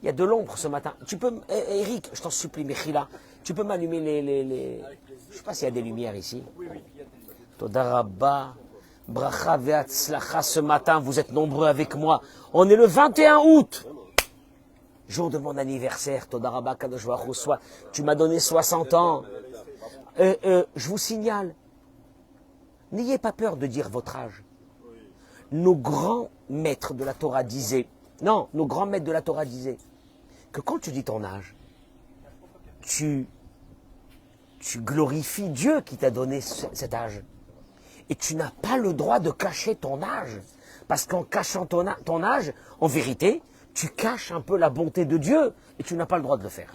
Il y a de l'ombre ce matin. Tu peux, Eric, je t'en supplie, Mechila, tu peux m'allumer Je ne sais pas s'il y a des lumières ici. Toda Rabba, Bracha ve'atzlacha, ce matin, vous êtes nombreux avec moi. On est le 21 août. Jour de mon anniversaire, Toda Rabba, Kadosh Baruch Hu, tu m'as donné 60 ans. Je vous signale, n'ayez pas peur de dire votre âge. Nos grands maîtres de la Torah disaient, nos grands maîtres de la Torah disaient, que quand tu dis ton âge, tu glorifies Dieu qui t'a donné cet âge. Et tu n'as pas le droit de cacher ton âge. Parce qu'en cachant ton âge, en vérité, tu caches un peu la bonté de Dieu. Et tu n'as pas le droit de le faire.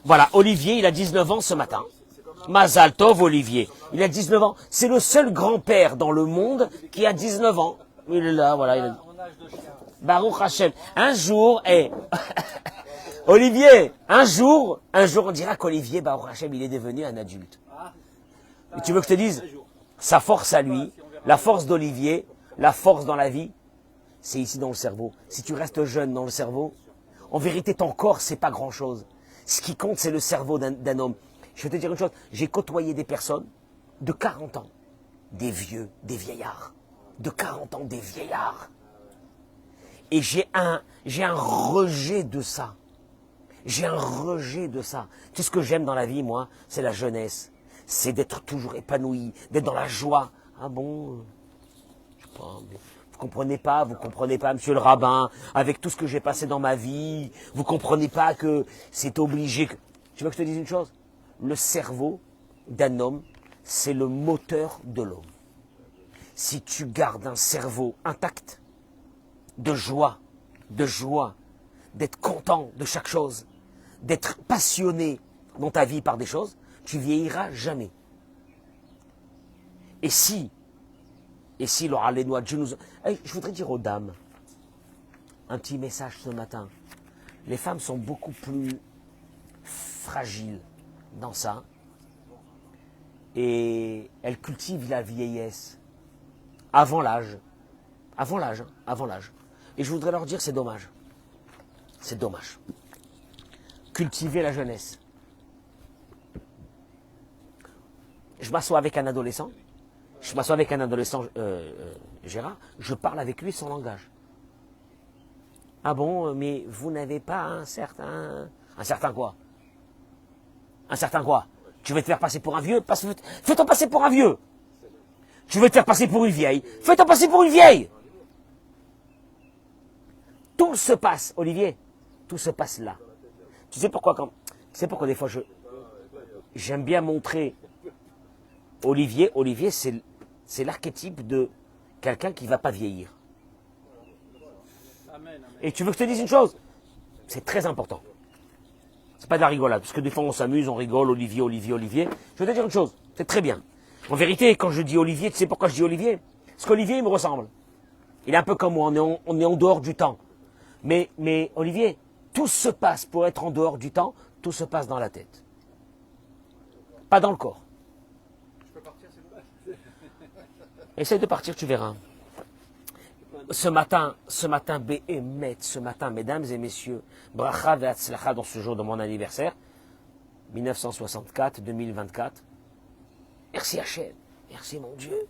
Voilà, Olivier, il a 19 ans ce matin. Mazal Tov, Olivier. Il a 19 ans. C'est le seul grand-père dans le monde qui a 19 ans. Il est là, voilà. Il a... Baruch Hashem. Un jour, Olivier, un jour, on dira qu'Olivier, Baruch Hashem, il est devenu un adulte. Et tu veux que je te dise, sa force à lui, la force d'Olivier, la force dans la vie, c'est ici dans le cerveau. Si tu restes jeune dans le cerveau, en vérité, ton corps, c'est pas grand-chose. Ce qui compte, c'est le cerveau d'un homme. Je vais te dire une chose, j'ai côtoyé des personnes de 40 ans, des vieux, des vieillards, de 40 ans, des vieillards. Et j'ai un rejet de ça. J'ai un rejet de ça. Tout ce que j'aime dans la vie, moi, c'est la jeunesse. C'est d'être toujours épanoui, d'être dans la joie. Ah bon, je sais pas, mais vous comprenez pas, monsieur le rabbin, avec tout ce que j'ai passé dans ma vie, vous comprenez pas que c'est obligé que... Tu veux que je te dise une chose? Le cerveau d'un homme, c'est le moteur de l'homme. Si tu gardes un cerveau intact, de joie, d'être content de chaque chose, d'être passionné dans ta vie par des choses, tu vieilliras jamais. Et si Laura Lénois, Dieu nous... je voudrais dire aux dames, un petit message ce matin. Les femmes sont beaucoup plus fragiles dans ça. Et elles cultivent la vieillesse avant l'âge. Avant l'âge. Et je voudrais leur dire, c'est dommage. C'est dommage. Cultiver la jeunesse. Je m'assois avec un adolescent. Gérard, je parle avec lui son langage. Ah bon, mais vous n'avez pas un certain quoi? Un certain quoi? Tu veux te faire passer pour un vieux? Fais-toi passer pour un vieux. Tu veux te faire passer pour une vieille? Fais-toi passer pour une vieille. Tout se passe, Olivier, tout se passe là. Tu sais pourquoi des fois j'aime bien montrer Olivier, c'est l'archétype de quelqu'un qui ne va pas vieillir. Et tu veux que je te dise une chose? C'est très important. C'est pas de la rigolade, parce que des fois on s'amuse, on rigole, Olivier. Je veux te dire une chose, c'est très bien. En vérité, quand je dis Olivier, tu sais pourquoi je dis Olivier? Parce qu'Olivier, il me ressemble. Il est un peu comme moi, on est en dehors du temps. Mais Olivier, tout se passe pour être en dehors du temps, tout se passe dans la tête. Pas dans le corps. Je peux partir, c'est dommage. Essaye de partir, tu verras. Ce matin, mesdames et messieurs, bracha ve'atzlacha dans ce jour de mon anniversaire, 1964-2024. Merci Hachem, merci mon Dieu,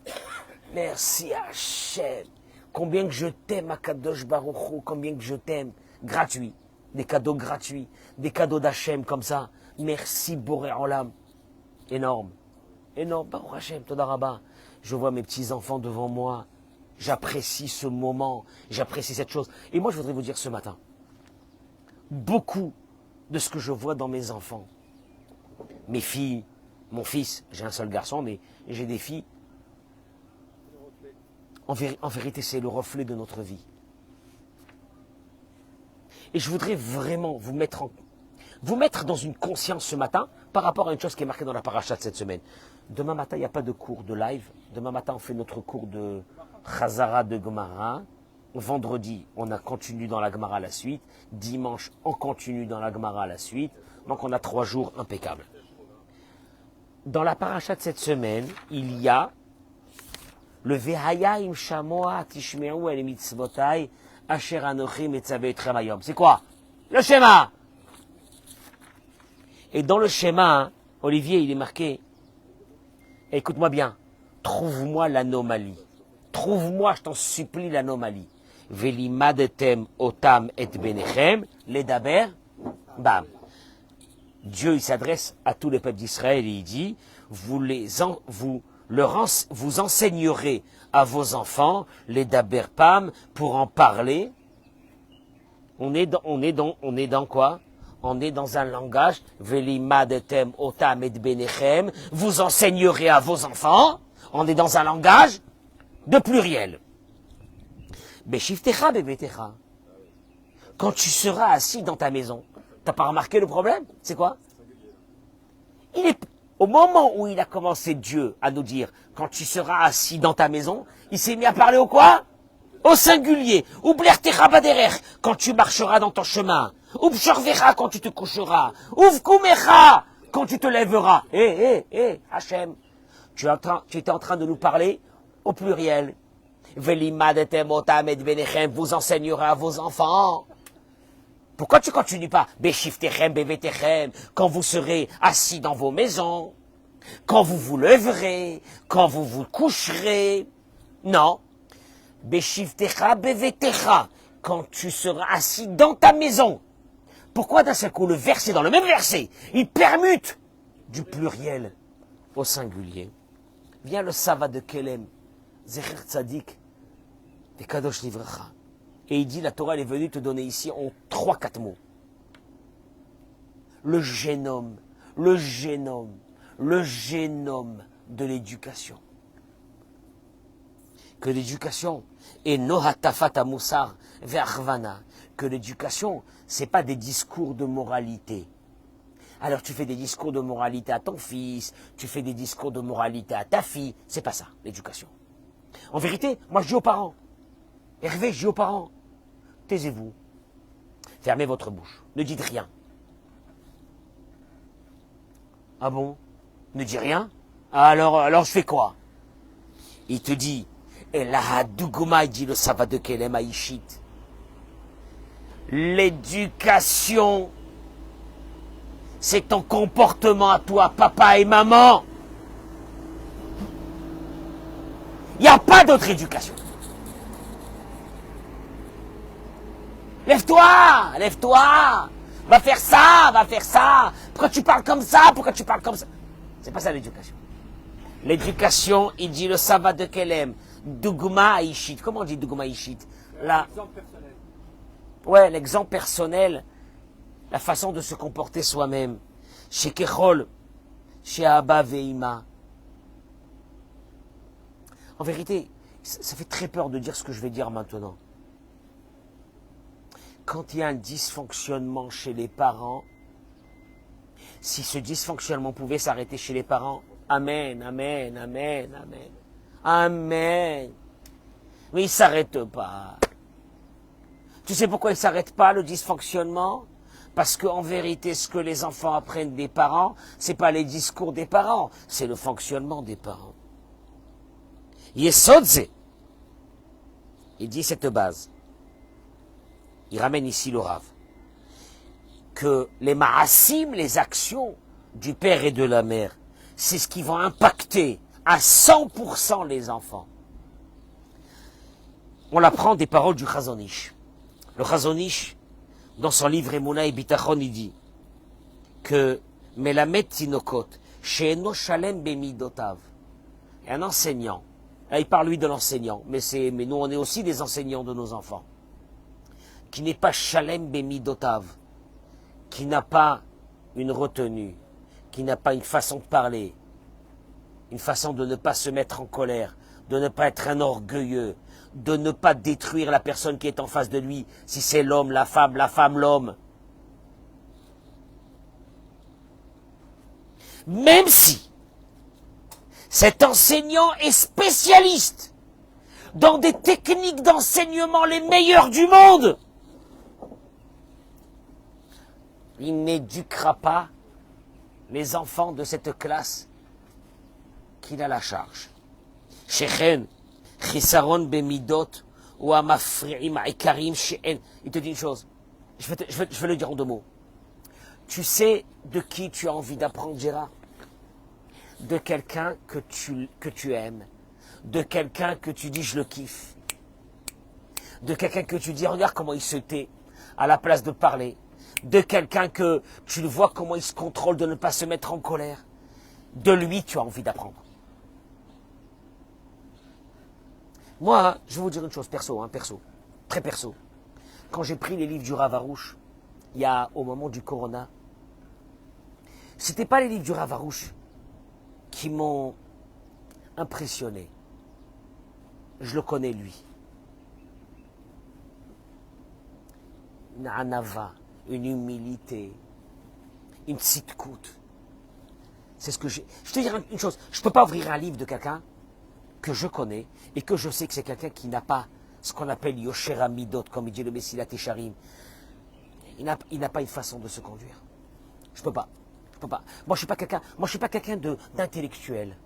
merci Hachem. Combien que je t'aime, Akadosh Baruch Hu, combien que je t'aime. Gratuit, des cadeaux gratuits, des cadeaux d'Hachem comme ça. Merci Boré Olam. Énorme, Baruch Hachem, Toda Rabba. Je vois mes petits-enfants devant moi. J'apprécie ce moment, j'apprécie cette chose. Et moi, je voudrais vous dire ce matin, beaucoup de ce que je vois dans mes enfants, mes filles, mon fils, j'ai un seul garçon, mais j'ai des filles, en vérité, c'est le reflet de notre vie. Et je voudrais vraiment vous mettre dans une conscience ce matin par rapport à une chose qui est marquée dans la paracha de cette semaine. Demain matin, il n'y a pas de cours de live. Demain matin, on fait notre cours de Chazara de Gemara. Vendredi, on a continué dans la Gemara la suite. Dimanche, on continue dans la Gemara la suite. Donc, on a 3 jours impeccables. Dans la paracha de cette semaine, il y a le Vehaya im shamoa tishme'u el mitzvotai Asher Anochi Metzavé Etrem Hayom. C'est quoi? Le schéma. Et dans le schéma, hein, Olivier, il est marqué. Écoute-moi bien. Trouve-moi l'anomalie. Trouve-moi, je t'en supplie, l'anomalie. Velimadetem otam et benechem, ledaber, bam. Dieu, il s'adresse à tous les peuples d'Israël et il dit, vous enseignerez à vos enfants les daber pam pour en parler. On est dans quoi? On est dans un langage, velimadetem otam et benechem, vous enseignerez à vos enfants. On est dans un langage de pluriel. Beshiftecha bebetecha. Quand tu seras assis dans ta maison, t'as pas remarqué le problème? C'est quoi? Au moment où il a commencé Dieu à nous dire, quand tu seras assis dans ta maison, il s'est mis à parler au quoi? Au singulier. Ou blertecha baderer, quand tu marcheras dans ton chemin. Ou bshorvecha, quand tu te coucheras. Ou vkumecha, quand tu te lèveras. Hachem. Tu étais en train de nous parler au pluriel. Velimadetem otam et benechem, vous enseignerez à vos enfants. Pourquoi tu continues pas? Beshiftechem, bevetechem, quand vous serez assis dans vos maisons, quand vous vous lèverez, quand vous vous coucherez. Non. Beshiftecha, bevetecha, quand tu seras assis dans ta maison. Pourquoi d'un seul coup le verset, dans le même verset, il permute du pluriel au singulier? Vient le Sava de Kelem, Zecher Tzadik, des Kadosh Livracha. Et il dit, la Torah elle est venue te donner ici en 3-4 mots. Le génome de l'éducation. Que l'éducation est nohatafat moussar ve'achvana. Que l'éducation, c'est pas des discours de moralité. Alors tu fais des discours de moralité à ton fils, tu fais des discours de moralité à ta fille. C'est pas ça, l'éducation. En vérité, moi je dis aux parents, Hervé, je dis aux parents, taisez-vous, fermez votre bouche, ne dites rien. Ah bon? Ne dis rien? Alors je fais quoi? Il te dit, et là, Dougouma, il dit le Sava de Kelem Aïchit. L'éducation, c'est ton comportement à toi, papa et maman. Il n'y a pas d'autre éducation. Lève-toi, va faire ça. Pourquoi tu parles comme ça? C'est pas ça l'éducation. L'éducation, il dit le Sava de Kelem, Dougouma Ishit. Comment on dit Dougouma Ishit? L'exemple personnel. Ouais, l'exemple personnel, la façon de se comporter soi-même. Chez Kechol, chez Abba Veima. En vérité, ça fait très peur de dire ce que je vais dire maintenant. Quand il y a un dysfonctionnement chez les parents, si ce dysfonctionnement pouvait s'arrêter chez les parents, amen, amen, amen, amen, amen. Mais il ne s'arrête pas. Tu sais pourquoi il ne s'arrête pas, le dysfonctionnement? Parce qu'en vérité, ce que les enfants apprennent des parents, c'est pas les discours des parents, c'est le fonctionnement des parents. Yesodze, il dit cette base. Il ramène ici le Rav. Que les ma'asim, les actions du père et de la mère, c'est ce qui va impacter à 100% les enfants. On l'apprend des paroles du Chazon Ish. Le Chazon Ish, dans son livre Emouna et Bitachon, il dit que Melamed Tinokot, She'eno Shalem Bemidotav, un enseignant, là il parle lui de l'enseignant, mais nous on est aussi des enseignants de nos enfants, qui n'est pas Shalem Bemidotav, qui n'a pas une retenue, qui n'a pas une façon de parler, une façon de ne pas se mettre en colère, de ne pas être un orgueilleux, de ne pas détruire la personne qui est en face de lui, si c'est l'homme, la femme, l'homme. Même si cet enseignant est spécialiste dans des techniques d'enseignement les meilleures du monde, il n'éduquera pas les enfants de cette classe qu'il a la charge. Shechen, chisaron bemidot, ou à Mafri'im, à Ikarim, She'en. Il te dit une chose. Je vais le dire en 2 mots. Tu sais de qui tu as envie d'apprendre, Gérard? De quelqu'un que tu aimes. De quelqu'un que tu dis je le kiffe. De quelqu'un que tu dis regarde comment il se tait à la place de parler. De quelqu'un que tu le vois comment il se contrôle de ne pas se mettre en colère. De lui tu as envie d'apprendre. Moi, je vais vous dire une chose perso, très perso. Quand j'ai pris les livres du Rav Arush, il y a au moment du Corona, c'était pas les livres du Rav Arush qui m'ont impressionné. Je le connais lui. Une anava, une humilité, une tzidkout. C'est ce que j'ai. Je te dis une chose, je ne peux pas ouvrir un livre de quelqu'un que je connais et que je sais que c'est quelqu'un qui n'a pas ce qu'on appelle Yosher Amidot, comme il dit le Messilat Tesharim. Il n'a pas une façon de se conduire. Je peux pas. Moi, je suis pas quelqu'un d'intellectuel.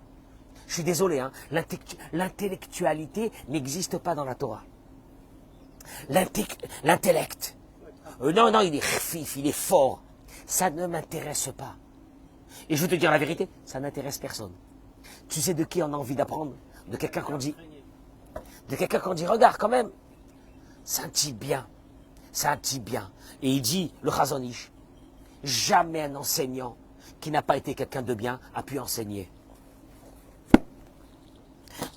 Je suis désolé, hein. L'intellectualité n'existe pas dans la Torah. L'intellect. Non, il est khfif, il est fort. Ça ne m'intéresse pas. Et je vais te dire la vérité, ça n'intéresse personne. Tu sais de qui on a envie d'apprendre? De quelqu'un qu'on dit, regarde quand même, c'est un type bien. Et il dit, le Chazon Ish, jamais un enseignant qui n'a pas été quelqu'un de bien a pu enseigner.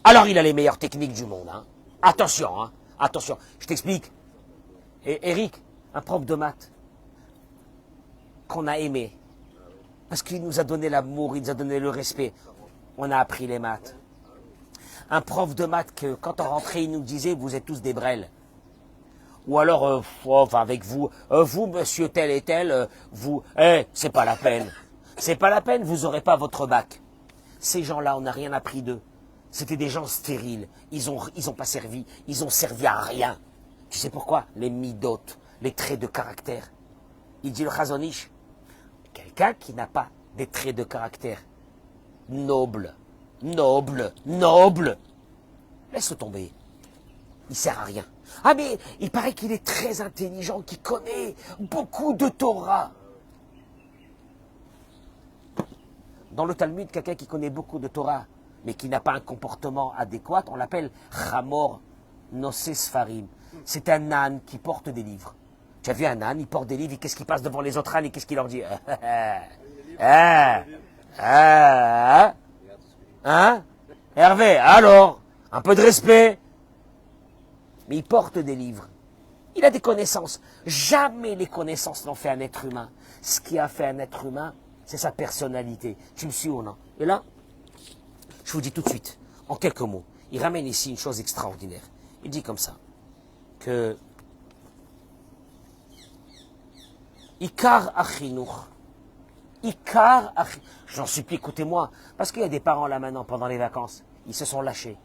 Alors il a les meilleures techniques du monde. Hein. Attention, je t'explique. Et Eric, un prof de maths qu'on a aimé, parce qu'il nous a donné l'amour, il nous a donné le respect, on a appris les maths. Un prof de maths que quand on rentrait, il nous disait, vous êtes tous des brels. Ou alors, avec vous, monsieur tel et tel, vous, c'est pas la peine. C'est pas la peine, vous n'aurez pas votre bac. Ces gens-là, on n'a rien appris d'eux. C'était des gens stériles. Ils ont pas servi. Ils ont servi à rien. Tu sais pourquoi? Les midot, les traits de caractère. Il dit le Chazon Ish, quelqu'un qui n'a pas des traits de caractère nobles, laisse-le tomber. Il sert à rien. Ah mais il paraît qu'il est très intelligent, qu'il connaît beaucoup de Torah. Dans le Talmud, quelqu'un qui connaît beaucoup de Torah, mais qui n'a pas un comportement adéquat, on l'appelle Chamor Nosé Sfarim. C'est un âne qui porte des livres. Tu as vu un âne, il porte des livres, et qu'est-ce qu'il passe devant les autres ânes et qu'est-ce qu'il leur dit? Hein? Hervé, alors, un peu de respect. Mais il porte des livres. Il a des connaissances. Jamais les connaissances n'ont fait un être humain. Ce qui a fait un être humain, c'est sa personnalité. Tu me suis ou non? Et là, je vous dis tout de suite, en quelques mots, il ramène ici une chose extraordinaire. Il dit comme ça, que Ikar Achinur, j'en supplie, écoutez-moi, parce qu'il y a des parents là maintenant, pendant les vacances, ils se sont lâchés.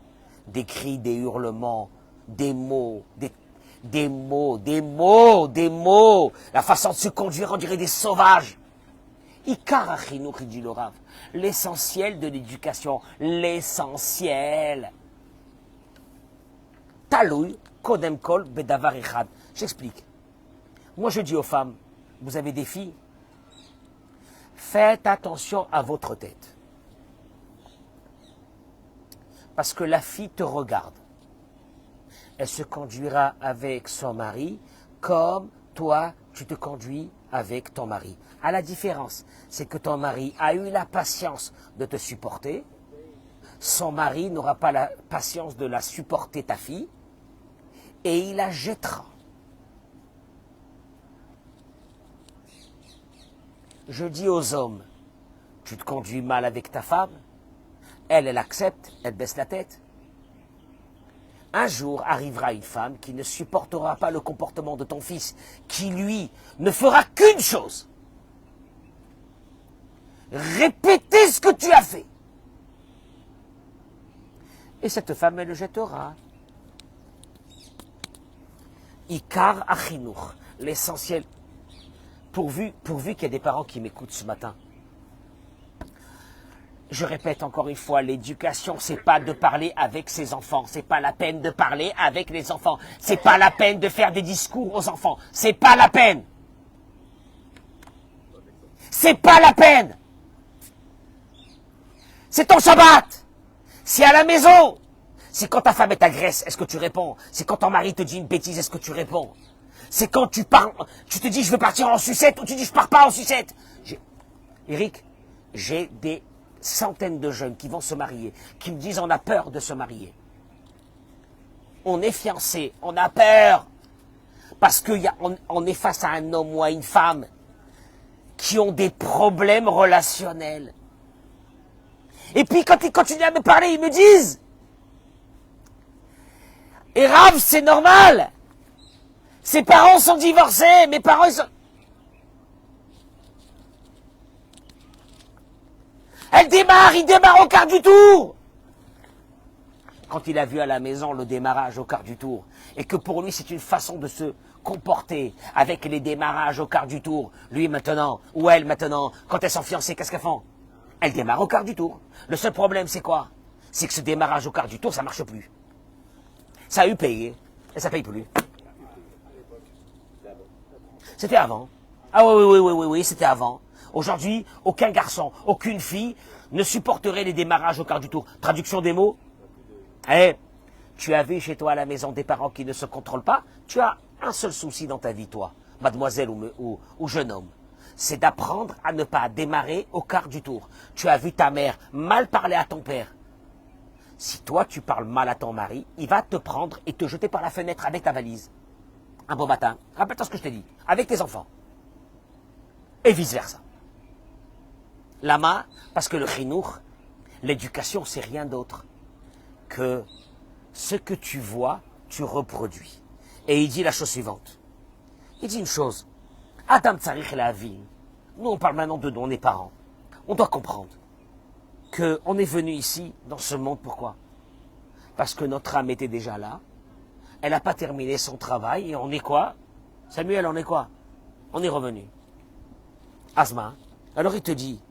Des cris, des hurlements, des mots, des mots. La façon de se conduire, on dirait des sauvages. Ikar Achinur, il dit le Rav. L'essentiel de l'éducation, l'essentiel. Taloui, Kodem Kol, Bedavar Echad. J'explique. Moi, je dis aux femmes, vous avez des filles, faites attention à votre tête. Parce que la fille te regarde. Elle se conduira avec son mari comme toi, tu te conduis avec ton mari. À la différence, c'est que ton mari a eu la patience de te supporter. Son mari n'aura pas la patience de la supporter, ta fille, et il la jettera. Je dis aux hommes, tu te conduis mal avec ta femme, elle accepte, elle baisse la tête. Un jour arrivera une femme qui ne supportera pas le comportement de ton fils, qui lui ne fera qu'une chose. Répéter ce que tu as fait. Et cette femme, elle le jettera. Ikar Achinur, l'essentiel. Pourvu qu'il y ait des parents qui m'écoutent ce matin. Je répète encore une fois, l'éducation, c'est pas de parler avec ses enfants. C'est pas la peine de parler avec les enfants. C'est pas la peine de faire des discours aux enfants. C'est pas la peine. C'est pas la peine. C'est ton Shabbat. C'est à la maison. C'est quand ta femme t'agresse, est-ce que tu réponds? C'est quand ton mari te dit une bêtise, est-ce que tu réponds? C'est quand tu parles, tu te dis je veux partir en sucette ou tu dis je pars pas en sucette. Eric, j'ai des centaines de jeunes qui vont se marier, qui me disent on a peur de se marier. On est fiancé, on a peur. Parce qu'on est face à un homme ou à une femme qui ont des problèmes relationnels. Et puis quand ils continuent à me parler, ils me disent « Et Rav, c'est normal. Ses parents sont divorcés, mes parents ils sont... » Il démarre au quart du tour. Quand il a vu à la maison le démarrage au quart du tour, et que pour lui c'est une façon de se comporter avec les démarrages au quart du tour, lui maintenant, ou elle maintenant, quand elles sont fiancées, qu'est-ce qu'elles font? Elles démarrent au quart du tour. Le seul problème c'est quoi? C'est que ce démarrage au quart du tour, ça marche plus. Ça a eu payé, et ça paye plus. C'était avant. Ah oui, c'était avant. Aujourd'hui, aucun garçon, aucune fille ne supporterait les démarrages au quart du tour. Traduction des mots. Tu as vu chez toi à la maison des parents qui ne se contrôlent pas? Tu as un seul souci dans ta vie, toi, mademoiselle ou jeune homme. C'est d'apprendre à ne pas démarrer au quart du tour. Tu as vu ta mère mal parler à ton père. Si toi, tu parles mal à ton mari, il va te prendre et te jeter par la fenêtre avec ta valise. Un beau matin. Rappelle-toi ce que je t'ai dit. Avec tes enfants. Et vice-versa. Lama, parce que le chinour, l'éducation, c'est rien d'autre que ce que tu vois, tu reproduis. Et il dit la chose suivante. Il dit une chose. Adam Tsarich la vie. Nous, on parle maintenant de nous, on est parents. On doit comprendre qu'on est venu ici, dans ce monde, pourquoi? Parce que notre âme était déjà là. Elle n'a pas terminé son travail et on est quoi? Samuel, on est quoi? On est revenu. Asma. Alors il te dit,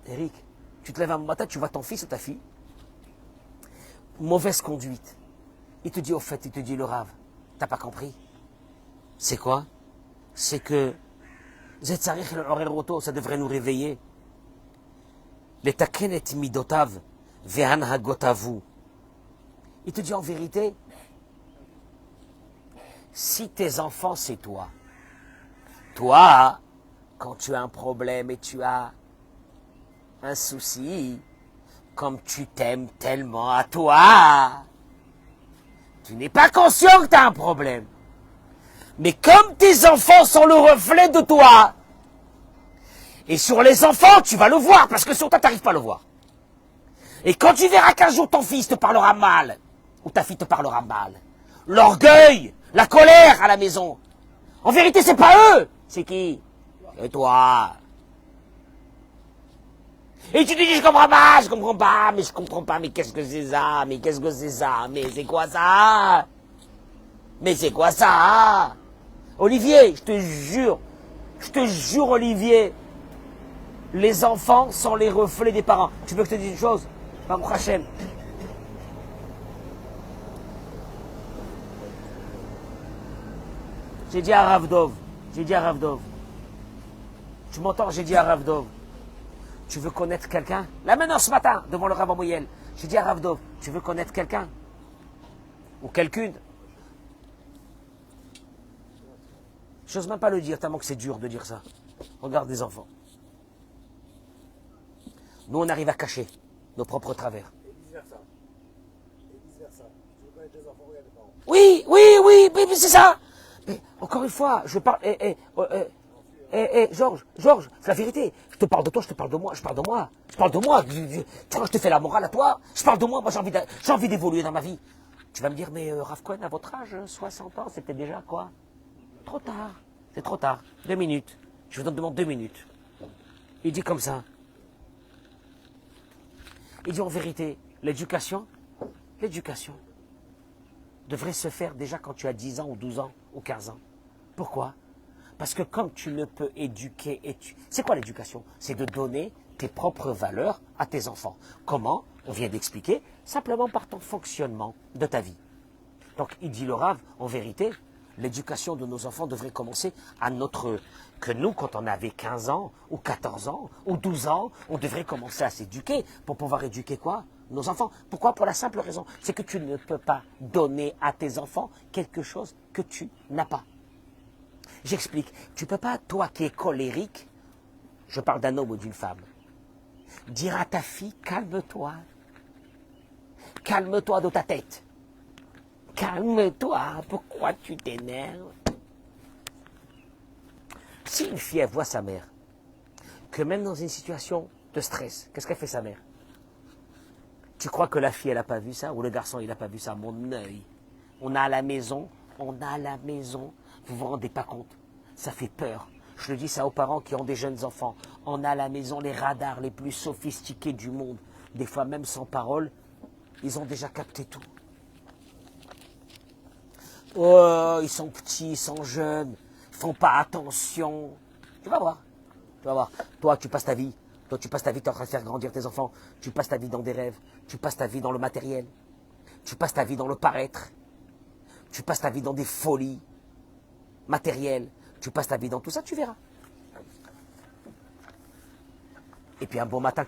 Eric, tu te lèves un matin, tu vois ton fils ou ta fille, mauvaise conduite. Il te dit au fait, il te dit le rave, t'as pas compris? C'est quoi? C'est que ça devrait nous réveiller. Il te dit en vérité, si tes enfants c'est toi, quand tu as un problème et tu as un souci, comme tu t'aimes tellement à toi, tu n'es pas conscient que tu as un problème. Mais comme tes enfants sont le reflet de toi, et sur les enfants, tu vas le voir, parce que sur toi, tu n'arrives pas à le voir. Et quand tu verras qu'un jour ton fils te parlera mal, ou ta fille te parlera mal, l'orgueil, la colère à la maison, en vérité, c'est pas eux, c'est qui? C'est toi. Et tu te dis, je comprends pas, mais qu'est-ce que c'est ça, mais c'est quoi ça? Mais c'est quoi ça? Olivier, je te jure, Olivier, les enfants sont les reflets des parents. Tu veux que je te dise une chose? Baruch Hashem. J'ai dit à Rav Dov, tu m'entends? J'ai dit à Rav Dov, tu veux connaître quelqu'un? Là maintenant, ce matin, devant le Rav Amoyel, j'ai dit à Rav Dov, tu veux connaître quelqu'un? Ou quelqu'une? Je n'ose même pas le dire, tellement que c'est dur de dire ça. Regarde les enfants. Nous, on arrive à cacher nos propres travers. Et vice-versa. Tu veux connaître les enfants, regarde les parents. Oui, mais c'est ça. Mais encore une fois, je parle... Georges, c'est la vérité. Je te parle de toi, je parle de moi. Tu crois que je te fais la morale à toi? Je parle de moi, j'ai envie d'évoluer dans ma vie. Tu vas me dire, mais Rav Cohen, à votre âge, 60 ans, c'était déjà quoi? Trop tard. C'est trop tard. 2 minutes. Je vous demande 2 minutes. Il dit comme ça. Il dit en vérité, l'éducation devrait se faire déjà quand tu as 10 ans ou 12 ans ou 15 ans. Pourquoi? Parce que comme tu ne peux éduquer, c'est quoi l'éducation? C'est de donner tes propres valeurs à tes enfants. Comment? On vient d'expliquer, simplement par ton fonctionnement de ta vie. Donc il dit le Rav, en vérité, l'éducation de nos enfants devrait commencer que nous, quand on avait 15 ans, ou 14 ans, ou 12 ans, on devrait commencer à s'éduquer pour pouvoir éduquer quoi? Nos enfants. Pourquoi? Pour la simple raison, c'est que tu ne peux pas donner à tes enfants quelque chose que tu n'as pas. J'explique. Tu ne peux pas, toi qui es colérique, je parle d'un homme ou d'une femme, dire à ta fille, calme-toi. Calme-toi de ta tête. Calme-toi, pourquoi tu t'énerves? Si une fille, elle voit sa mère, que même dans une situation de stress, qu'est-ce qu'elle fait sa mère? Tu crois que la fille, elle n'a pas vu ça? Ou le garçon, il n'a pas vu ça? Mon œil. On a à la maison, vous vous rendez pas compte? Ça fait peur. Je le dis ça aux parents qui ont des jeunes enfants. On a à la maison les radars les plus sophistiqués du monde. Des fois même sans parole, ils ont déjà capté tout. Oh, ils sont petits, ils sont jeunes, ils font pas attention. Tu vas voir. Tu vas voir. Toi, tu passes ta vie. Toi, tu passes ta vie, tu es en train de faire grandir tes enfants. Tu passes ta vie dans des rêves. Tu passes ta vie dans le matériel. Tu passes ta vie dans le paraître. Tu passes ta vie dans des folies matérielles. Tu passes ta vie dans tout ça, tu verras. Et puis un bon matin,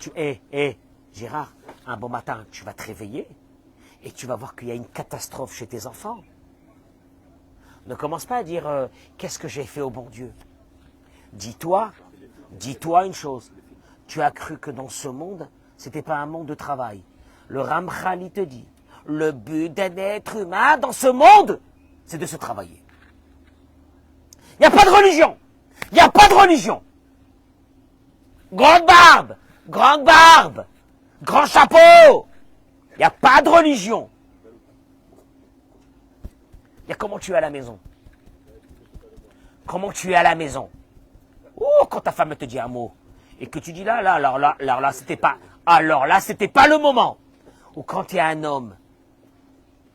Gérard, un bon matin, tu vas te réveiller et tu vas voir qu'il y a une catastrophe chez tes enfants. Ne commence pas à dire qu'est-ce que j'ai fait au bon Dieu. Dis-toi une chose. Tu as cru que dans ce monde, c'était pas un monde de travail. Le Ramchal, il te dit, le but d'un être humain dans ce monde, c'est de se travailler. Il n'y a pas de religion. Il n'y a pas de religion. Grande barbe, grand chapeau. Il n'y a pas de religion. Il y a comment tu es à la maison. Comment tu es à la maison. Oh, quand ta femme te dit un mot, et que tu dis alors là, c'était pas le moment. Ou quand il y a un homme,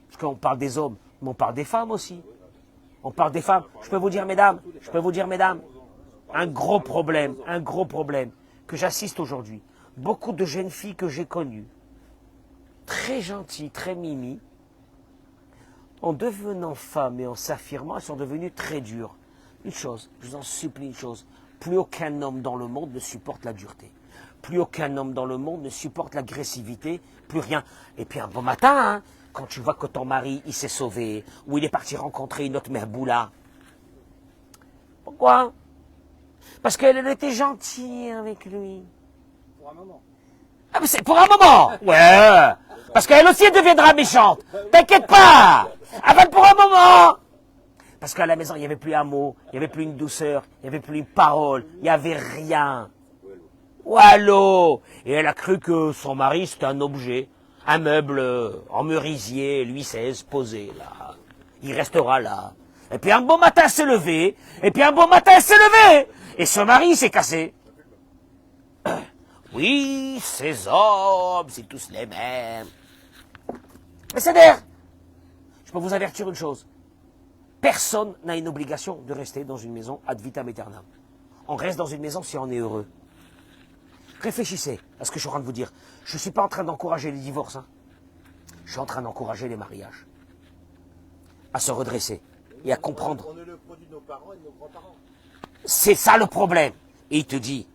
parce qu'on parle des hommes, mais on parle des femmes aussi. On parle des femmes. Je peux vous dire, mesdames, un gros problème que j'assiste aujourd'hui. Beaucoup de jeunes filles que j'ai connues, très gentilles, très mimi, en devenant femmes et en s'affirmant, elles sont devenues très dures. Une chose, je vous en supplie une chose, plus aucun homme dans le monde ne supporte la dureté. Plus aucun homme dans le monde ne supporte l'agressivité, plus rien. Et puis un bon matin, quand tu vois que ton mari, il s'est sauvé, ou il est parti rencontrer une autre merboula. Pourquoi? Parce qu'elle était gentille avec lui. Pour un moment. Ah, mais c'est pour un moment. Ouais. Parce qu'elle aussi, elle deviendra méchante. T'inquiète pas. Avant pour un moment. Parce qu'à la maison, il n'y avait plus un mot, il n'y avait plus une douceur, il n'y avait plus une parole, il n'y avait rien. Wallo. Et elle a cru que son mari, c'était un objet, un meuble en merisier, Louis XVI, posé là. Il restera là. Et puis un bon matin, elle s'est levée. Et ce mari s'est cassé. Oui, ces hommes, c'est tous les mêmes. Mais c'est-à-dire, je peux vous avertir une chose. Personne n'a une obligation de rester dans une maison ad vitam aeternam. On reste dans une maison si on est heureux. Réfléchissez à ce que je suis en train de vous dire. Je ne suis pas en train d'encourager les divorces. Je suis en train d'encourager les mariages. À se redresser et à comprendre. On est le produit de nos parents et de nos grands-parents. C'est ça le problème. Et il te dit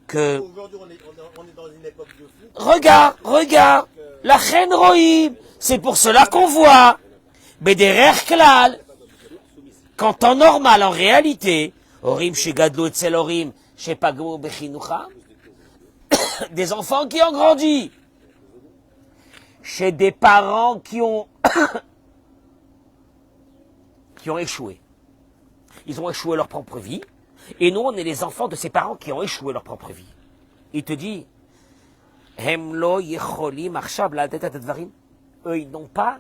que... Aujourd'hui, on est dans une époque de fou. Regarde, la reine Rohim, c'est pour cela qu'on voit. Mais derrière Klal, qu'en temps normal, en réalité, Orim chez Gadlo et Tselorim, chez Pagmo Bechinucha, des enfants qui ont grandi, chez des parents qui ont échoué. Ils ont échoué leur propre vie, et nous, on est les enfants de ces parents qui ont échoué leur propre vie. Il te dit, Hemlo Yecholim Arshab la Teta Tadvarim. Eux, ils n'ont pas,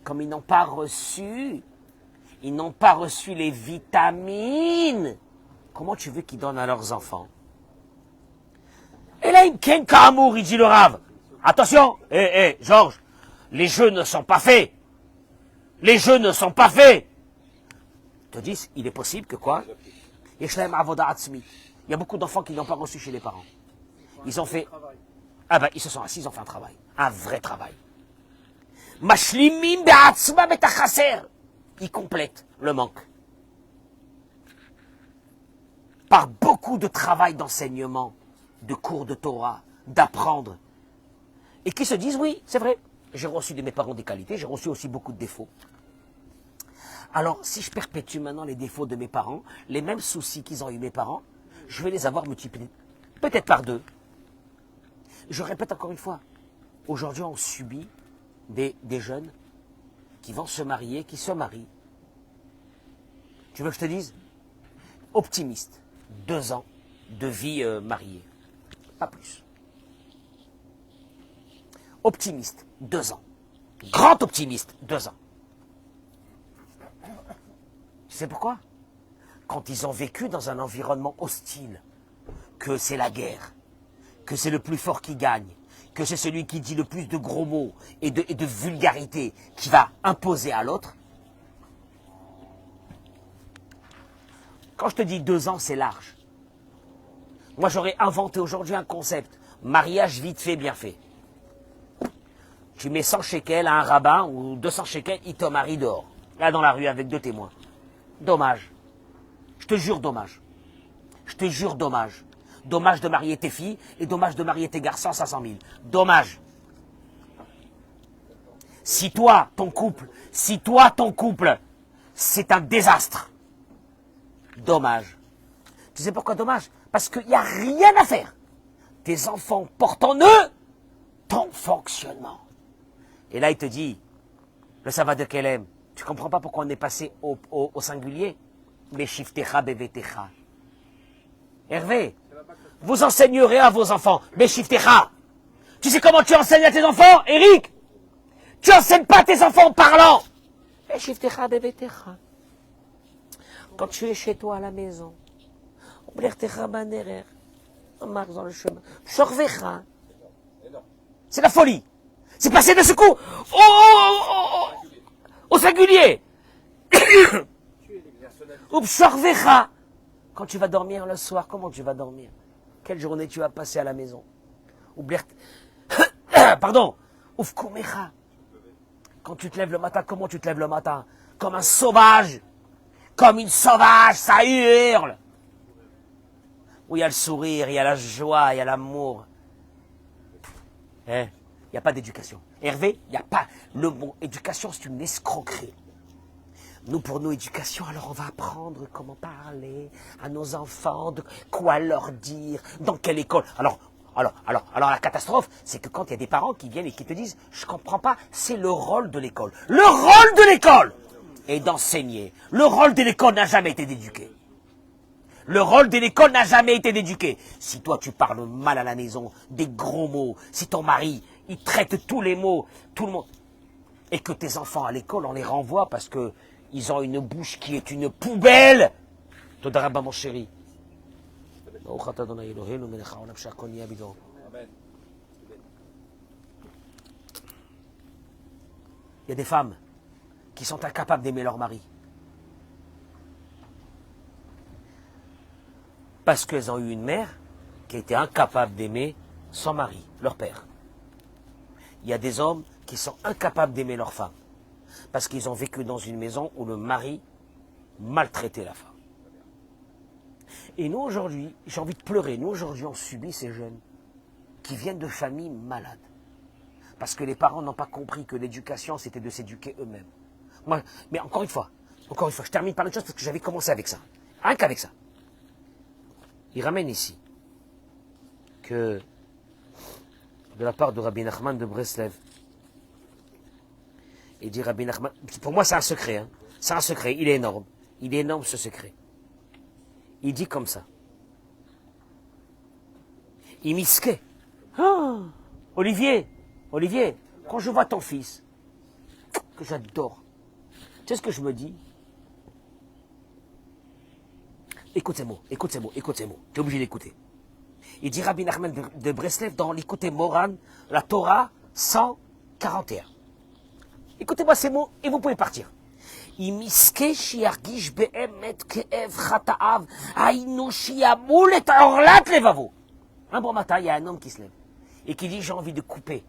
comme ils n'ont pas reçu les vitamines. Comment tu veux qu'ils donnent à leurs enfants? Et là, Ken Kamour, il dit le Rav. Attention, Georges, les jeux ne sont pas faits. Ils te disent, il est possible que quoi? Yeshlaem avoda atzmit. Il y a beaucoup d'enfants qui n'ont pas reçu chez les parents. Ils ont fait... Ah ben, ils se sont assis, ils ont fait un travail. Un vrai travail. Mashlimim be'atzma betachaser. Ils complètent le manque. Par beaucoup de travail d'enseignement, de cours de Torah, d'apprendre. Et qui se disent, oui, c'est vrai, j'ai reçu de mes parents des qualités, j'ai reçu aussi beaucoup de défauts. Alors, si je perpétue maintenant les défauts de mes parents, les mêmes soucis qu'ils ont eu mes parents, je vais les avoir multipliés, peut-être par 2. Je répète encore une fois, aujourd'hui on subit des jeunes qui vont se marier, qui se marient. Tu veux que je te dise? Optimiste, 2 ans de vie mariée, pas plus. Optimiste, 2 ans. Grand optimiste, 2 ans. Tu sais pourquoi? Quand ils ont vécu dans un environnement hostile, que c'est la guerre, que c'est le plus fort qui gagne, que c'est celui qui dit le plus de gros mots et de vulgarité qui va imposer à l'autre. Quand je te dis 2 ans, c'est large. Moi, j'aurais inventé aujourd'hui un concept. Mariage vite fait, bien fait. Tu mets 100 shekels à un rabbin ou 200 shekels, il te marie dehors. Là, dans la rue, avec 2 témoins. Dommage. Je te jure, dommage. Je te jure, dommage. Dommage de marier tes filles et dommage de marier tes garçons à 500 000. Dommage. Si toi, ton couple, c'est un désastre. Dommage. Tu sais pourquoi dommage? Parce qu'il n'y a rien à faire. Tes enfants portent en eux ton fonctionnement. Et là, il te dit, le Sava de Kelem, tu comprends pas pourquoi on est passé au singulier? Mais shiftecha bevetecha. Hervé, vous enseignerez à vos enfants, mais shiftecha. Tu sais comment tu enseignes à tes enfants, Eric? Tu enseignes pas à tes enfants en parlant. Mais shiftecha bevetecha. Quand tu es chez toi à la maison, on marche dans le chemin. C'est la folie. C'est passé de ce coup au singulier. Quand tu vas dormir le soir, comment tu vas dormir? Quelle journée tu vas passer à la maison? Pardon. Quand tu te lèves le matin, comment tu te lèves le matin? Comme un sauvage. Comme une sauvage, ça hurle. Où il y a le sourire, il y a la joie, il y a l'amour. Il n'y a pas d'éducation. Hervé, il n'y a pas. Le mot éducation, c'est une escroquerie. Nous, pour nous, éducation, alors on va apprendre comment parler à nos enfants, de quoi leur dire, dans quelle école. Alors, la catastrophe, c'est que quand il y a des parents qui viennent et qui te disent, je comprends pas, c'est le rôle de l'école. Le rôle de l'école est d'enseigner. Le rôle de l'école n'a jamais été d'éduquer. Le rôle de l'école n'a jamais été d'éduquer. Si toi, tu parles mal à la maison, des gros mots, si ton mari, il traite tous les mots, tout le monde, et que tes enfants à l'école, on les renvoie parce que ils ont une bouche qui est une poubelle. Todarabba, mon chéri. Il y a des femmes qui sont incapables d'aimer leur mari. Parce qu'elles ont eu une mère qui était incapable d'aimer son mari, leur père. Il y a des hommes qui sont incapables d'aimer leur femme. Parce qu'ils ont vécu dans une maison où le mari maltraitait la femme. Et nous aujourd'hui, j'ai envie de pleurer, nous aujourd'hui on subit ces jeunes qui viennent de familles malades. Parce que les parents n'ont pas compris que l'éducation c'était de s'éduquer eux-mêmes. Moi, mais encore une fois, je termine par une chose parce que j'avais commencé avec ça. Rien qu'avec ça. Il ramène ici que de la part de Rabbi Nachman de Breslev, il dit Rabbi Nachman, pour moi c'est un secret, hein. C'est un secret, il est énorme. Il est énorme ce secret. Il dit comme ça. Il misquait. Ah, Olivier, quand je vois ton fils, que j'adore, tu sais ce que je me dis? Écoute ces mots. Tu es obligé d'écouter. Il dit Rabbi Nachman de Breslev dans l'Écoutez Moran, la Torah 141. Écoutez-moi ces mots et vous pouvez partir. אם יזכה שירגיש באמת כאב חטאיו, היינו שימול את עורלת לבבו. Un bon matin, il y a un homme qui se lève et qui dit j'ai envie de couper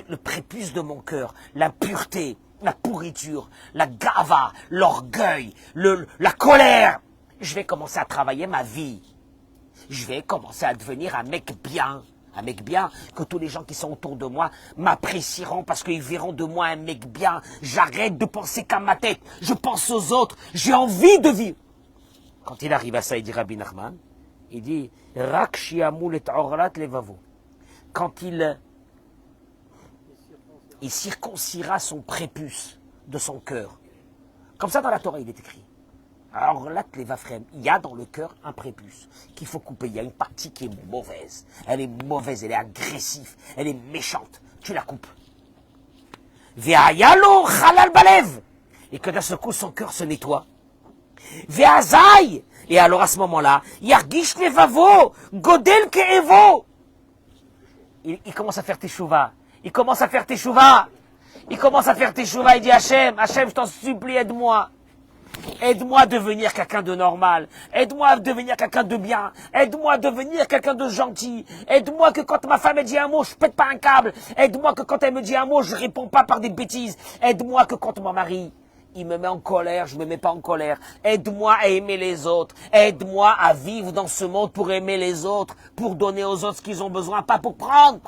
le prépuce de mon cœur, la pureté, la pourriture, la gava, l'orgueil, la colère. Je vais commencer à travailler ma vie. Je vais commencer à devenir un mec bien. Un mec bien, que tous les gens qui sont autour de moi m'apprécieront parce qu'ils verront de moi un mec bien. J'arrête de penser qu'à ma tête. Je pense aux autres. J'ai envie de vivre. Quand il arrive à ça, il dit Rabbi Nachman, il dit Rak shiamul et orlat levavo. Quand il circoncira son prépuce de son cœur. Comme ça dans la Torah il est écrit. Alors là, il y a dans le cœur un prépuce qu'il faut couper. Il y a une partie qui est mauvaise. Elle est mauvaise, elle est agressive, elle est méchante. Tu la coupes. Ve'ayalo chalal balev. Et que d'un seul coup, son cœur se nettoie. Ve'azai. Et alors à ce moment-là, yargish levavo, godel ke'evo. Il commence à faire teshuva. Il commence à faire teshuva. Il dit Hachem, je t'en supplie, aide-moi. Aide-moi à devenir quelqu'un de normal. Aide-moi à devenir quelqu'un de bien. Aide-moi à devenir quelqu'un de gentil. Aide-moi que quand ma femme me dit un mot, je pète pas un câble. Aide-moi que quand elle me dit un mot, je réponds pas par des bêtises. Aide-moi que quand mon mari, il me met en colère, je me mets pas en colère. Aide-moi à aimer les autres. Aide-moi à vivre dans ce monde pour aimer les autres, pour donner aux autres ce qu'ils ont besoin, pas pour prendre.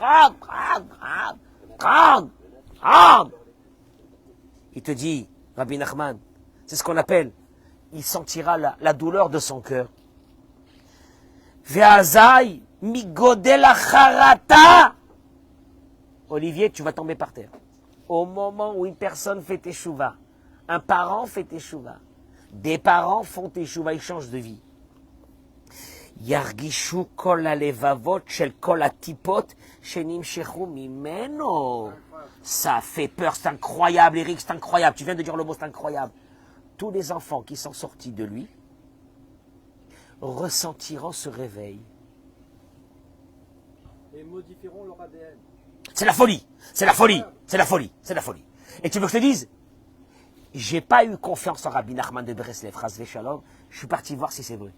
Il te dit, Rabbi Nachman, c'est ce qu'on appelle, il sentira la douleur de son cœur. Ve'azai migodel acharata. Olivier, tu vas tomber par terre. Au moment où une personne fait teshuva, un parent fait teshuva, des parents font teshuva, ils changent de vie. Yargishu kol alevavot shel kol atipot shenimshechu mimeno. Ça fait peur, c'est incroyable, Eric, c'est incroyable. Tu viens de dire le mot, c'est incroyable. Tous les enfants qui sont sortis de lui ressentiront ce réveil. Et modifieront leur ADN. C'est la folie, c'est la folie, c'est la folie, c'est la folie. Et tu veux que je te dise, j'ai pas eu confiance en Rabbi Nachman de Breslev, Chasvé Shalom, je suis parti voir si c'est vrai.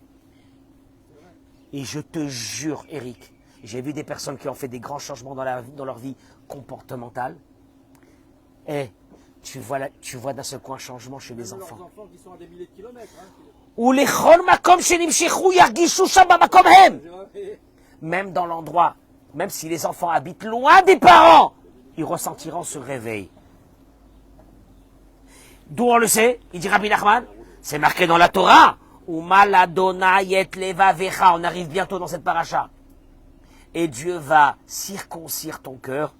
Et je te jure, Eric, j'ai vu des personnes qui ont fait des grands changements dans leur vie comportementale. Et tu vois d'un seul coup un changement chez les enfants. Leurs enfants qui sont à des milliers de kilomètres. Ou les chol makom shenimshechu yargishu sham bamakom hem. Même dans l'endroit, même si les enfants habitent loin des parents, ils ressentiront ce réveil. D'où on le sait, il dit Rabbi Nachman, c'est marqué dans la Torah. Umal Adonai et levavecha. On arrive bientôt dans cette paracha. Et Dieu va circoncire ton cœur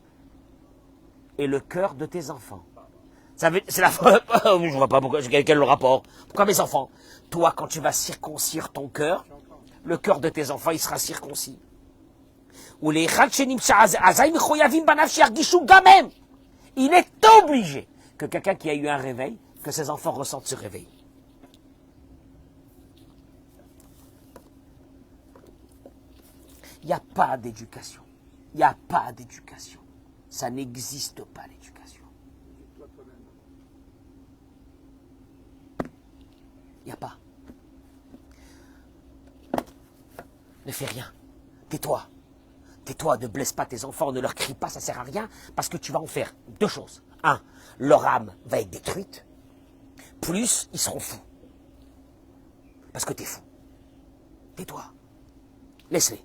et le cœur de tes enfants. C'est la je vois pas pourquoi, quel est le rapport. Pourquoi mes enfants? Toi, quand tu vas circoncire ton cœur, le cœur de tes enfants, il sera circoncis. Ou les il est obligé que quelqu'un qui a eu un réveil, que ses enfants ressentent ce réveil. Il n'y a pas d'éducation. Il n'y a pas d'éducation. Ça n'existe pas, l'éducation. Il n'y a pas. Ne fais rien. Tais-toi. Tais-toi, ne blesse pas tes enfants, ne leur crie pas, ça ne sert à rien, parce que tu vas en faire deux choses. Un, leur âme va être détruite, plus ils seront fous. Parce que tu es fou. Tais-toi. Laisse-les.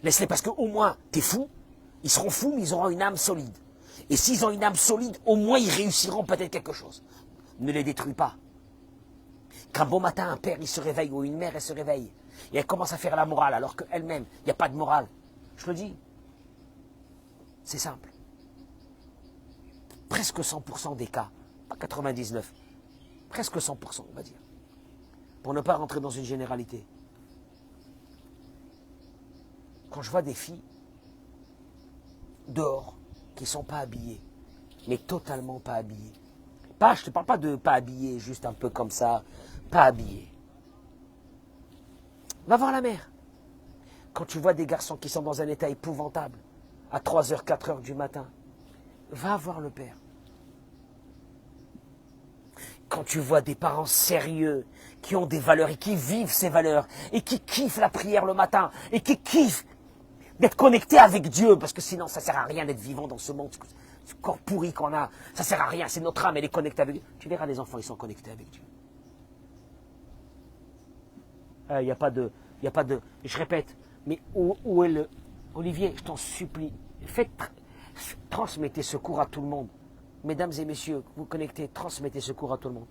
Laisse-les parce qu'au moins, tu es fou, ils seront fous, mais ils auront une âme solide. Et s'ils ont une âme solide, au moins ils réussiront peut-être quelque chose. Ne les détruis pas. Qu'un beau matin, un père, il se réveille, ou une mère, elle se réveille, et elle commence à faire la morale, alors qu'elle-même, il n'y a pas de morale. Je le dis. C'est simple. Presque 100% des cas, pas 99, presque 100%, on va dire. Pour ne pas rentrer dans une généralité. Quand je vois des filles dehors qui ne sont pas habillées, mais totalement pas habillées. Pas, je ne te parle pas de pas habillées, juste un peu comme ça, pas habillées. Va voir la mère. Quand tu vois des garçons qui sont dans un état épouvantable, à 3h, 4h du matin, va voir le père. quand tu vois des parents sérieux, qui ont des valeurs et qui vivent ces valeurs, et qui kiffent la prière le matin, et qui kiffent d'être connectés avec Dieu, parce que sinon ça sert à rien d'être vivant dans ce monde, ce corps pourri qu'on a, ça sert à rien, c'est notre âme, elle est connectée avec Dieu. Tu verras les enfants, ils sont connectés avec Dieu. Il n'y a pas de, je répète, mais où est le, Olivier, je t'en supplie, transmettez secours à tout le monde. Mesdames et messieurs, vous connectez, transmettez secours à tout le monde.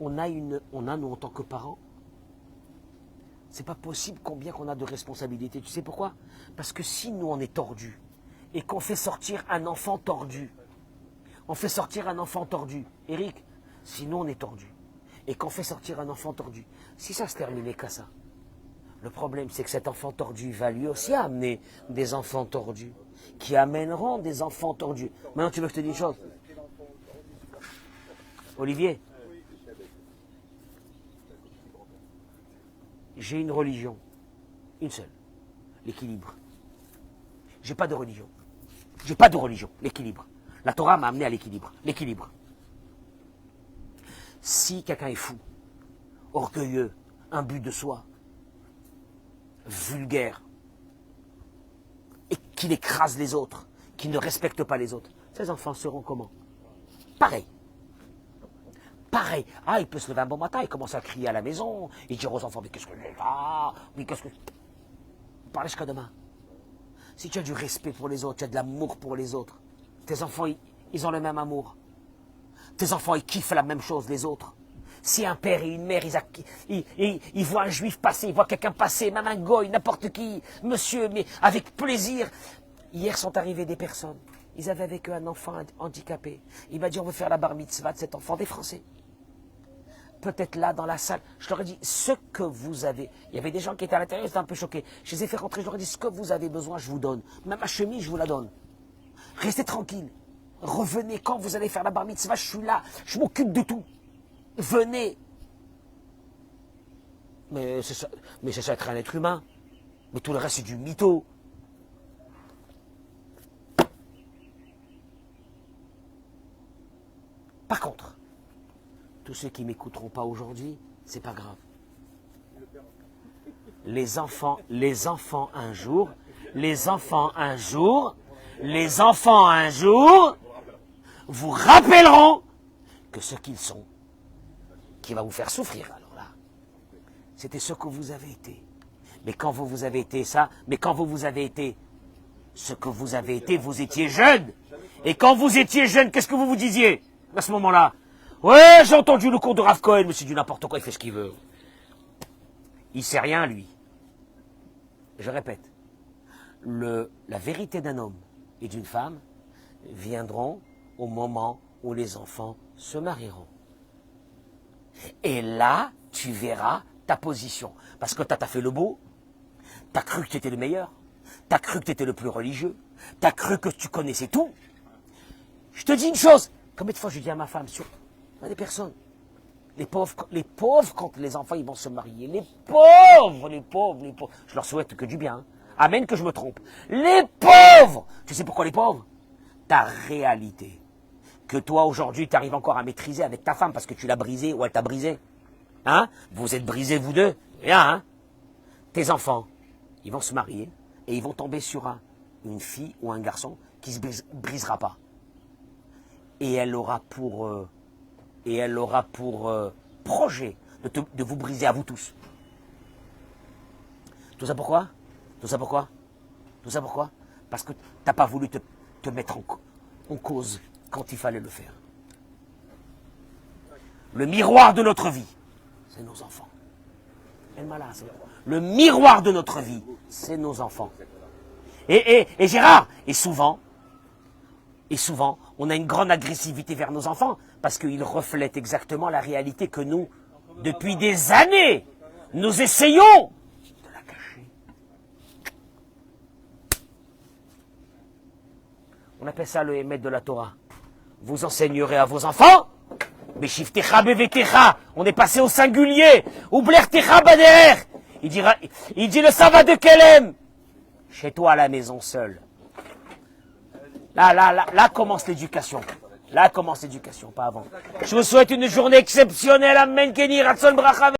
On a nous en tant que parents, c'est pas possible combien qu'on a de responsabilités. Tu sais pourquoi? Parce que si nous on est tordus et qu'on fait sortir un enfant tordu, Eric, si nous on est tordus et qu'on fait sortir un enfant tordu, si ça se terminait qu'à ça, le problème c'est que cet enfant tordu va lui aussi amener des enfants tordus, qui amèneront des enfants tordus. Maintenant tu veux que je te dise une chose? Olivier, j'ai une religion, une seule, l'équilibre. J'ai pas de religion. L'équilibre. La Torah m'a amené à l'équilibre. L'équilibre. Si quelqu'un est fou, orgueilleux, imbu de soi, vulgaire, et qu'il écrase les autres, qu'il ne respecte pas les autres, ces enfants seront comment? Pareil. Ah, il peut se lever un bon matin, il commence à crier à la maison, il dit aux enfants, mais qu'est-ce que j'ai là? Oui, qu'est-ce que... Parlez jusqu'à demain. Si tu as du respect pour les autres, tu as de l'amour pour les autres, tes enfants, ils ont le même amour. Tes enfants, ils kiffent la même chose, les autres. Si un père et une mère, ils voient un juif passer, ils voient quelqu'un passer, même un goy, n'importe qui, monsieur, mais avec plaisir. Hier sont arrivées des personnes, ils avaient avec eux un enfant handicapé. Il m'a dit, on veut faire la bar mitzvah de cet enfant, des Français. Peut-être là, dans la salle, je leur ai dit, ce que vous avez, il y avait des gens qui étaient à l'intérieur, ils étaient un peu choqués. Je les ai fait rentrer, je leur ai dit, ce que vous avez besoin, je vous donne. Même ma chemise, je vous la donne. Restez tranquille. Revenez quand vous allez faire la bar mitzvah, je suis là, je m'occupe de tout. Venez. Mais c'est ça être un être humain. Mais tout le reste, c'est du mytho. Par contre, tous ceux qui ne m'écouteront pas aujourd'hui, c'est pas grave. Les enfants un jour, vous rappelleront que ce qu'ils sont, qui va vous faire souffrir. Alors là, c'était ce que vous avez été. Mais quand vous avez été ça, ce que vous avez été, vous étiez jeune. Et quand vous étiez jeune, qu'est-ce que vous vous disiez à ce moment-là? Ouais, j'ai entendu le cours de Rav Cohen, mais c'est du n'importe quoi, il fait ce qu'il veut. Il sait rien, lui. Je répète, la vérité d'un homme et d'une femme viendront au moment où les enfants se marieront. Et là, tu verras ta position. Parce que t'as fait le beau, t'as cru que tu étais le meilleur, t'as cru que tu étais le plus religieux, t'as cru que tu connaissais tout. Je te dis une chose, combien de fois je dis à ma femme, il y a des personnes, les pauvres, quand les enfants ils vont se marier, les pauvres, je leur souhaite que du bien. Hein. Amen, que je me trompe. Les pauvres, tu sais pourquoi les pauvres? Ta réalité, que toi aujourd'hui tu arrives encore à maîtriser avec ta femme parce que tu l'as brisée ou elle t'a brisé. Hein? Vous êtes brisés vous deux, bien, hein? Tes enfants, ils vont se marier et ils vont tomber sur une fille ou un garçon qui ne se brisera pas. Et elle aura pour projet de vous briser à vous tous. Tout ça pourquoi? Parce que tu n'as pas voulu te mettre en cause quand il fallait le faire. Le miroir de notre vie, c'est nos enfants. Le miroir de notre vie, c'est nos enfants. Et Gérard, et souvent, on a une grande agressivité vers nos enfants parce qu'ils reflètent exactement la réalité que nous, depuis des années, nous essayons de la cacher. On appelle ça le émet de la Torah. Vous enseignerez à vos enfants, Beshivtecha bevetecha, on est passé au singulier, Ublertecha bader. Il dit le Sava de Kelem, chez toi à la maison seul. Là commence l'éducation. Là commence l'éducation, pas avant. Je vous souhaite une journée exceptionnelle. Amen, Kenny, Ratson Bracha.